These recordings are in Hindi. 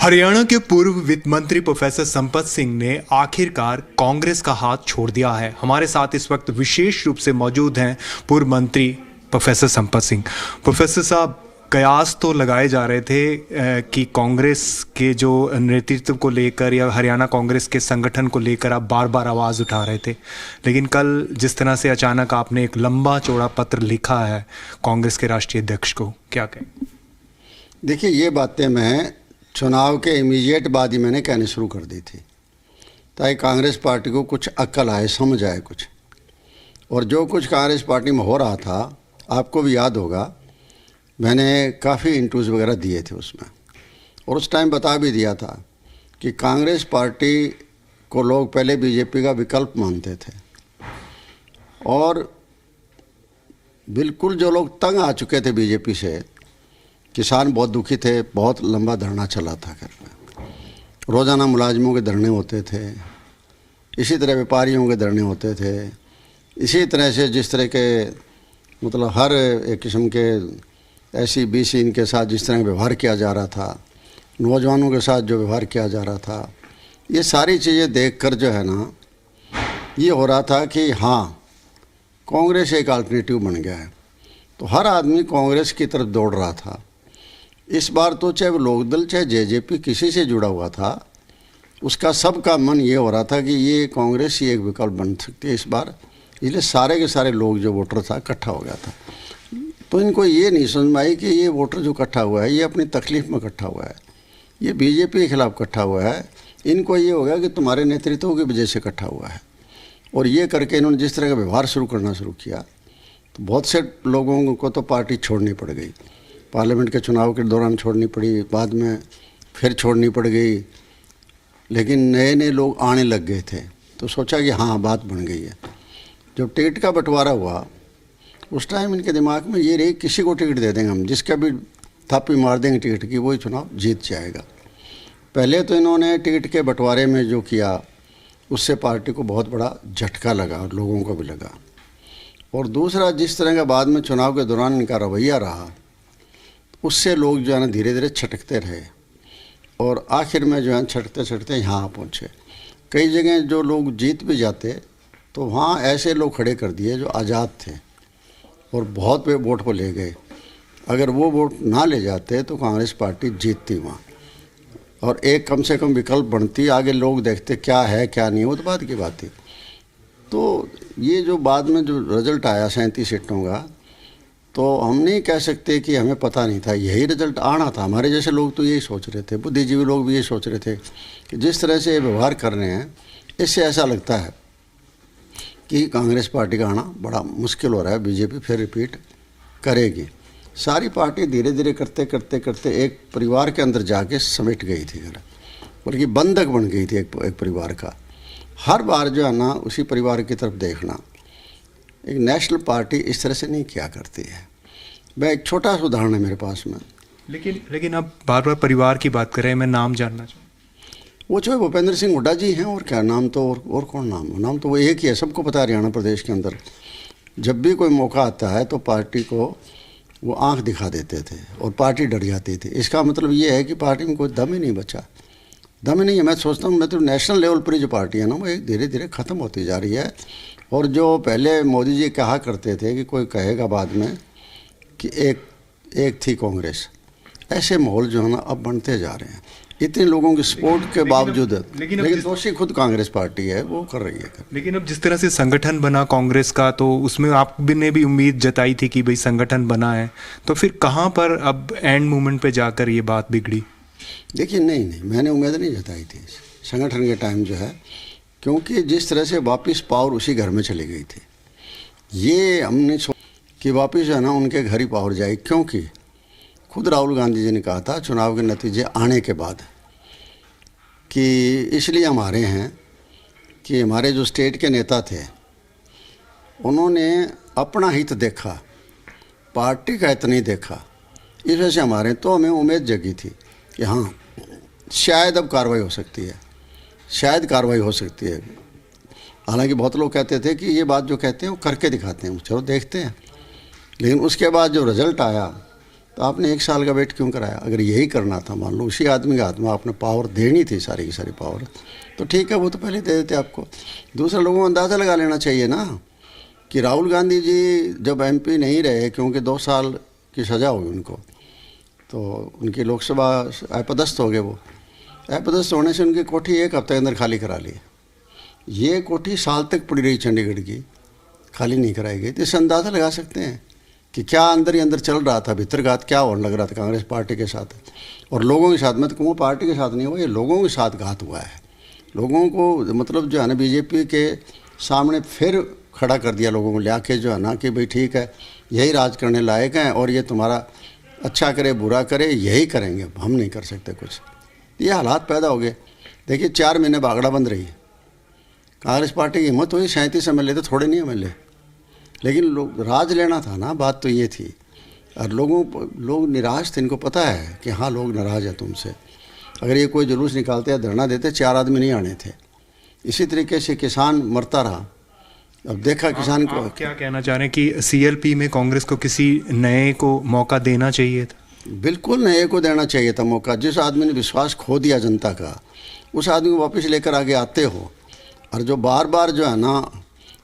हरियाणा के पूर्व वित्त मंत्री प्रोफेसर संपत सिंह ने आखिरकार कांग्रेस का हाथ छोड़ दिया है। हमारे साथ इस वक्त विशेष रूप से मौजूद हैं पूर्व मंत्री प्रोफेसर संपत सिंह। प्रोफेसर साहब, कयास तो लगाए जा रहे थे कि कांग्रेस के जो नेतृत्व को लेकर या हरियाणा कांग्रेस के संगठन को लेकर आप बार बार आवाज़ उठा रहे थे, लेकिन कल जिस तरह से अचानक आपने एक लंबा चौड़ा पत्र लिखा है कांग्रेस के राष्ट्रीय अध्यक्ष को, क्या कहें? देखिए, ये बातें मैं चुनाव के इमीडिएट बाद ही मैंने कहनी शुरू कर दी थी ताकि कांग्रेस पार्टी को कुछ अक्ल आए, समझ आए कुछ। और जो कुछ कांग्रेस पार्टी में हो रहा था, आपको भी याद होगा, मैंने काफ़ी इंटरव्यूज़ वगैरह दिए थे उसमें, और उस टाइम बता भी दिया था कि कांग्रेस पार्टी को लोग पहले बीजेपी का विकल्प मानते थे, और बिल्कुल जो लोग तंग आ चुके थे बीजेपी से, किसान बहुत दुखी थे, बहुत लंबा धरना चला था घर में, रोज़ाना मुलाजिमों के धरने होते थे, इसी तरह व्यापारियों के धरने होते थे, इसी तरह से जिस तरह के मतलब हर एक किस्म के ऐसी बीसी इनके साथ जिस तरह व्यवहार किया जा रहा था, नौजवानों के साथ जो व्यवहार किया जा रहा था, ये सारी चीज़ें देखकर जो है ना, ये हो रहा था कि हाँ, कांग्रेस एक अल्टरनेटिव बन गया है। तो हर आदमी कांग्रेस की तरफ दौड़ रहा था। इस बार तो चाहे वो लोकदल चाहे जेजेपी किसी से जुड़ा हुआ था, उसका सबका मन ये हो रहा था कि ये कांग्रेस ही एक विकल्प बन सकती है इस बार। इसलिए सारे के सारे लोग जो वोटर था इकट्ठा हो गया था। तो इनको ये नहीं समझ में आई कि ये वोटर जो इकट्ठा हुआ है ये अपनी तकलीफ में इकट्ठा हुआ है, ये बीजेपी के खिलाफ इकट्ठा हुआ है। इनको ये हो गया कि तुम्हारे नेतृत्व की वजह से इकट्ठा हुआ है। और ये करके इन्होंने जिस तरह का व्यवहार शुरू करना शुरू किया, तो बहुत से लोगों को तो पार्टी छोड़नी पड़ गई। पार्लियामेंट के चुनाव के दौरान छोड़नी पड़ी, बाद में फिर छोड़नी पड़ गई, लेकिन नए नए लोग आने लग गए थे। तो सोचा कि हाँ, बात बन गई है। जब टिकट का बंटवारा हुआ, उस टाइम इनके दिमाग में ये रही, किसी को टिकट दे देंगे हम, जिसका भी थापी मार देंगे टिकट की, वही चुनाव जीत जाएगा। पहले तो इन्होंने टिकट के बंटवारे में जो किया, उससे पार्टी को बहुत बड़ा झटका लगा और लोगों को भी लगा। और दूसरा, जिस तरह का बाद में चुनाव के दौरान इनका रवैया रहा, उससे लोग जो है ना धीरे धीरे छटकते रहे, और आखिर में जो है छटकते छटकते यहाँ पहुँचे। कई जगह जो लोग जीत भी जाते, तो वहाँ ऐसे लोग खड़े कर दिए जो आज़ाद थे और बहुत पे वोट को ले गए। अगर वो वोट ना ले जाते तो कांग्रेस पार्टी जीतती वहाँ, और एक कम से कम विकल्प बनती। आगे लोग देखते क्या है क्या नहीं, वो तो बात की बात थी। तो ये जो बाद में जो रिज़ल्ट आया 37 सीटों का, तो हम नहीं कह सकते कि हमें पता नहीं था, यही रिज़ल्ट आना था। हमारे जैसे लोग तो यही सोच रहे थे, बुद्धिजीवी लोग भी यही सोच रहे थे कि जिस तरह से ये व्यवहार कर रहे हैं, इससे ऐसा लगता है कि कांग्रेस पार्टी का आना बड़ा मुश्किल हो रहा है, बीजेपी फिर रिपीट करेगी। सारी पार्टी धीरे धीरे करते करते करते एक परिवार के अंदर जाके समेट गई थी, बल्कि बंधक बन गई थी एक परिवार का। हर बार जो है ना उसी परिवार की तरफ देखना। एक नेशनल पार्टी इस तरह से नहीं किया करती है। मैं एक छोटा सा उदाहरण है मेरे पास में। लेकिन आप बार बार परिवार की बात कर रहे हैं, मैं नाम जानना चाहूँ। वो जो भूपेंद्र सिंह हुड्डा जी हैं, और क्या नाम तो और कौन नाम तो वो एक ही है, सबको पता है हरियाणा प्रदेश के अंदर। जब भी कोई मौका आता है तो पार्टी को वो आंख दिखा देते थे और पार्टी डर जाती थी। इसका मतलब ये है कि पार्टी में कोई दम ही नहीं बचा, दम ही नहीं है। मैं सोचता हूँ, मैं तो नेशनल लेवल पर जो पार्टी है ना, वो एक धीरे धीरे ख़त्म होती जा रही है। और जो पहले मोदी जी कहा करते थे कि कोई कहेगा बाद में कि एक थी कांग्रेस, ऐसे माहौल जो है ना अब बनते जा रहे हैं। इतने लोगों की सपोर्ट के बावजूद, लेकिन दोषी खुद कांग्रेस पार्टी है, वो कर रही है। लेकिन अब जिस तरह से संगठन बना कांग्रेस का, तो उसमें आपने भी उम्मीद जताई थी कि भाई संगठन बना है, तो फिर कहाँ पर अब एंड मोमेंट पे जाकर ये बात बिगड़ी? देखिए, नहीं, मैंने उम्मीद नहीं जताई थी संगठन के टाइम जो है, क्योंकि जिस तरह से वापस पावर उसी घर में चली गई थी, ये हमने सोचा कि वापस जो है ना उनके घर ही पावर जाए। क्योंकि खुद राहुल गांधी जी ने कहा था चुनाव के नतीजे आने के बाद कि इसलिए हम हारे हैं कि हमारे जो स्टेट के नेता थे, उन्होंने अपना हित देखा, पार्टी का हित नहीं देखा, इस वजह से हमारे। तो हमें उम्मीद जगी थी कि हाँ, शायद अब कार्रवाई हो सकती है, शायद कार्रवाई हो सकती है। हालांकि बहुत लोग कहते थे कि ये बात जो कहते हैं वो करके दिखाते हैं, चलो देखते हैं। लेकिन उसके बाद जो रिज़ल्ट आया, तो आपने 1 साल का वेट क्यों कराया? अगर यही करना था, मान लो उसी आदमी के हाथ में आपने पावर देनी थी, सारी की सारी पावर, तो ठीक है, वो तो पहले दे देते आपको। दूसरा, लोगों को अंदाज़ा लगा लेना चाहिए ना कि राहुल गांधी जी जब MP नहीं रहे, क्योंकि 2 साल की सज़ा हुई उनको, तो उनकी लोकसभा अपदस्थ हो गए। वो अपदस्थ होने से उनकी कोठी 1 हफ्ते के अंदर खाली करा ली। ये कोठी साल तक पड़ी रही चंडीगढ़ की, खाली नहीं कराई गई। तो इससे अंदाज़ा लगा सकते हैं कि क्या अंदर ही अंदर चल रहा था, भीतरघात क्या होने लग रहा था कांग्रेस पार्टी के साथ और लोगों के साथ। मैं तो कहूँ पार्टी के साथ नहीं हुआ, ये लोगों के साथ घात हुआ है। लोगों को मतलब जो है ना बीजेपी के सामने फिर खड़ा कर दिया लोगों को लिया के, जो है ना कि भाई ठीक है, यही राज करने लायक हैं और ये तुम्हारा अच्छा करे बुरा करे यही करेंगे, हम नहीं कर सकते कुछ। ये हालात पैदा हो गए। देखिए 4 महीने बागड़ा बंद रही, कांग्रेस पार्टी की हिम्मत हुई 37 MLA, तो थोड़े नहीं MLA, लेकिन लोग राज लेना था ना, बात तो ये थी। और लोग निराश थे, इनको पता है कि हाँ लोग नाराज़ हैं तुमसे। अगर ये कोई जुलूस निकालते या धरना देते 4 आदमी नहीं आने थे। इसी तरीके से किसान मरता रहा। अब देखा किसान को। आप क्या कहना चाह रहे हैं कि CLP में कांग्रेस को किसी नए को मौका देना चाहिए था? बिल्कुल नए को देना चाहिए था मौका। जिस आदमी ने विश्वास खो दिया जनता का, उस आदमी को वापस लेकर आगे आते हो। और जो बार बार जो है ना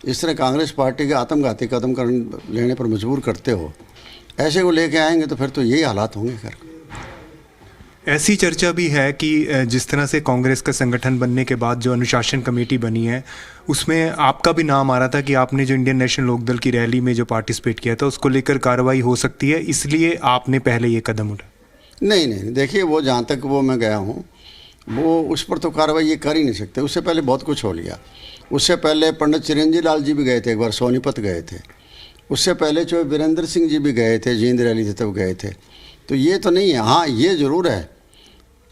इस तरह कांग्रेस पार्टी के आत्मघाती कदम लेने पर मजबूर करते हो, ऐसे को लेके आएंगे तो फिर तो यही हालात होंगे। खैर, ऐसी चर्चा भी है कि जिस तरह से कांग्रेस का संगठन बनने के बाद जो अनुशासन कमेटी बनी है, उसमें आपका भी नाम आ रहा था कि आपने जो इंडियन नेशनल लोकदल की रैली में जो पार्टिसिपेट किया था उसको लेकर कार्रवाई हो सकती है, इसलिए आपने पहले ये कदम उठाया। नहीं, देखिए वो जहाँ तक वो मैं गया हूँ, वो उस पर तो कार्रवाई ये कर ही नहीं सकते। उससे पहले बहुत कुछ हो लिया। उससे पहले पंडित चिरंजीव लाल जी भी गए थे, एक बार सोनीपत गए थे। उससे पहले जो वीरेंद्र सिंह जी भी गए थे, जींद रैली थे तब गए थे। तो ये तो नहीं है। हाँ, ये ज़रूर है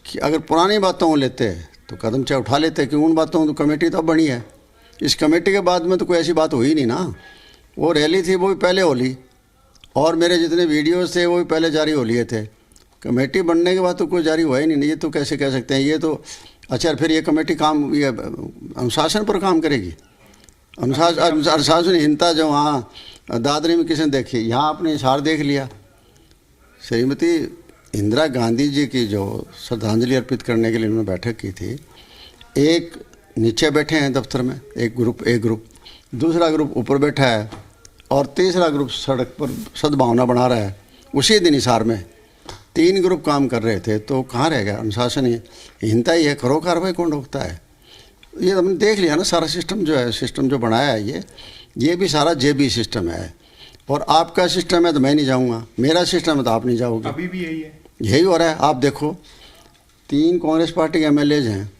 कि अगर पुरानी बातों को लेते तो कदम चाहे उठा लेते, क्योंकि उन बातों तो कमेटी तो बनी है। इस कमेटी के बाद में तो कोई ऐसी बात हुई नहीं ना। वो रैली थी वो भी पहले हो ली, और मेरे जितने वीडियोस थे वो भी पहले जारी हो लिए थे। कमेटी बनने के बाद तो कोई जारी हुआ ही नहीं। ये तो कैसे कह सकते हैं? ये तो अच्छा, फिर ये कमेटी काम ये अनुशासन पर काम करेगी। अनुशासनहीनता जो वहाँ दादरी में किसने देखी, यहाँ आपने इशार देख लिया। श्रीमती इंदिरा गांधी जी की जो श्रद्धांजलि अर्पित करने के लिए उन्होंने बैठक की थी, एक नीचे बैठे हैं दफ्तर में, एक ग्रुप, दूसरा ग्रुप ऊपर बैठा है और तीसरा ग्रुप सड़क पर सद्भावना बना रहा है। उसी दिन हिसार में 3 ग्रुप काम कर रहे थे। तो कहाँ रह गया अनुशासन? हीनता ही है। करो कार्रवाई, कौन रोकता है? ये हमने देख लिया ना, सारा सिस्टम जो है, सिस्टम जो बनाया है ये भी सारा JB सिस्टम है। और आपका सिस्टम है तो मैं नहीं जाऊँगा, मेरा सिस्टम है तो आप नहीं जाओगे। अभी भी यही है, यही हो रहा है। आप देखो 3 कांग्रेस पार्टी के MLAs हैं।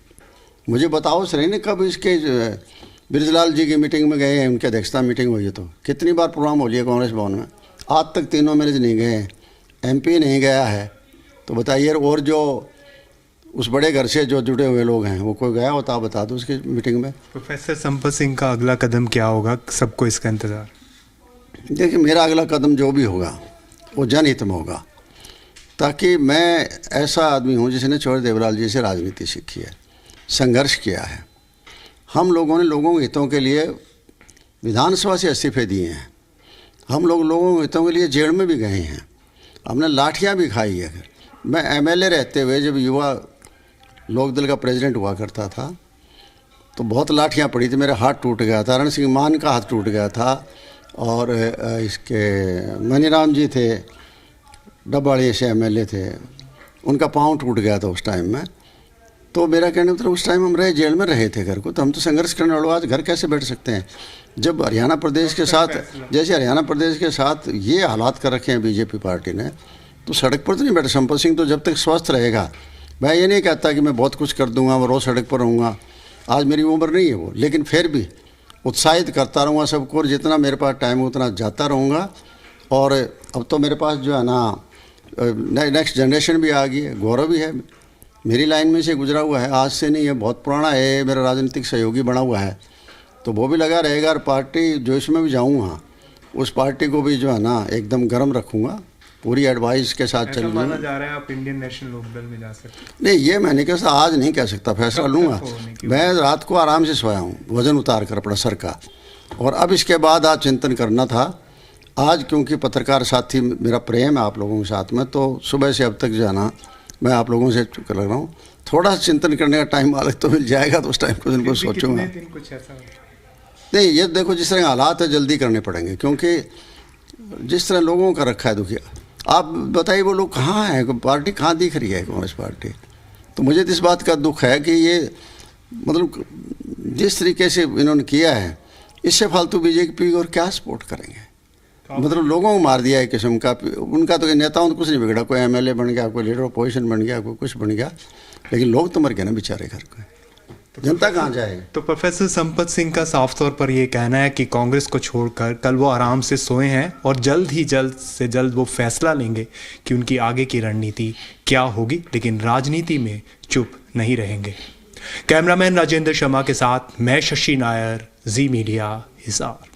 मुझे बताओ सर ने कब इसके बिरजलाल जी की मीटिंग में गए हैं? उनकी अध्यक्षता मीटिंग हुई है तो कितनी बार प्रोग्राम हो लिया कांग्रेस भवन में, आज तक 3 MLAs नहीं गए हैं, MP नहीं गया है। तो बताइए, और जो उस बड़े घर से जो जुड़े हुए लोग हैं वो कोई गया होता? आप बता दो उसकी मीटिंग में। प्रोफेसर संपत सिंह का अगला कदम क्या होगा? सबको इसका इंतज़ार। देखिए, मेरा अगला कदम जो भी होगा वो जनहित में होगा, ताकि मैं ऐसा आदमी हूँ जिसने चौधरी देवलाल जी से राजनीति सीखी है, संघर्ष किया है। हम लोगों ने लोगों के हितों के लिए विधानसभा से इस्तीफे दिए हैं। हम लोगों के हितों के लिए जेल में भी गए हैं, हमने लाठियाँ भी खाई है। मैं MLA रहते हुए जब युवा लोकदल का प्रेसिडेंट हुआ करता था तो बहुत लाठियाँ पड़ी थी। मेरा हाथ टूट गया था, रण सिंह मान का हाथ टूट गया था, और इसके मनीराम जी थे, डब्बाड़ी से MLA थे, उनका पाँव टूट गया था उस टाइम में। तो मेरा कहने मतलब उस टाइम हम जेल में रहे थे घर को, तो हम तो संघर्ष करने वालों आज घर कैसे बैठ सकते हैं? जब हरियाणा प्रदेश के साथ, जैसे हरियाणा प्रदेश के साथ ये हालात कर रखे हैं बीजेपी पार्टी ने, तो सड़क पर तो नहीं बैठे। संपत सिंह तो जब तक स्वस्थ रहेगा, मैं ये नहीं कहता कि मैं बहुत कुछ कर दूंगा, मैं रोज़ सड़क पर रहूँगा, आज मेरी उम्र नहीं है वो, लेकिन फिर भी उत्साहित करता रहूँगा सबको, और जितना मेरे पास टाइम है उतना जाता रहूँगा। और अब तो मेरे पास जो है ना नेक्स्ट जनरेशन भी आ गई है, गौरव भी है, मेरी लाइन में से गुजरा हुआ है, आज से नहीं है, बहुत पुराना है, मेरा राजनीतिक सहयोगी बना हुआ है, तो वो भी लगा रहेगा। और पार्टी जो इसमें भी जाऊँगा उस पार्टी को भी जो है ना एकदम गर्म रखूँगा, पूरी एडवाइस के साथ चल रही है। जा रहा है आप इंडियन नेशनल लोकदल में जा सकते? नहीं, ये मैं नहीं कह सकता, आज नहीं कह सकता, फैसला लूँगा। मैं रात को आराम से सोया हूँ, वज़न उतार कर अपना सर का, और अब इसके बाद आज चिंतन करना था। आज क्योंकि पत्रकार साथी मेरा प्रेम है आप लोगों के साथ में, तो सुबह से अब तक जो है ना मैं आप लोगों से कर रहा हूँ, थोड़ा चिंतन करने का टाइम अलग तो मिल जाएगा, तो उस टाइम को दिन को सोचूंगा। कुछ ऐसा नहीं, ये देखो जिस तरह हालात है जल्दी करने पड़ेंगे, क्योंकि जिस तरह लोगों का रखा है दुखिया, आप बताइए वो लोग कहाँ हैं, पार्टी कहाँ दिख रही है कांग्रेस पार्टी। तो मुझे तो इस बात का दुख है कि ये मतलब जिस तरीके से इन्होंने किया है, इससे फालतू बीजेपी और क्या सपोर्ट करेंगे। मतलब लोगों को मार दिया है किस्म का, उनका तो नेताओं तो कुछ नहीं बिगड़ा, कोई एमएलए बन गया, कोई लीडर अपोजिशन बन गया, कोई कुछ बन गया, लेकिन लोग तो मर गए ना बेचारे घर को, जनता कहाँ जाएगी। तो प्रोफेसर संपत सिंह का साफ तौर पर ये कहना है कि कांग्रेस को छोड़कर कल वो आराम से सोए हैं और जल्द से जल्द वो फैसला लेंगे कि उनकी आगे की रणनीति क्या होगी, लेकिन राजनीति में चुप नहीं रहेंगे। कैमरामैन राजेंद्र शर्मा के साथ मैं शशि नायर, जी मीडिया, हिसार।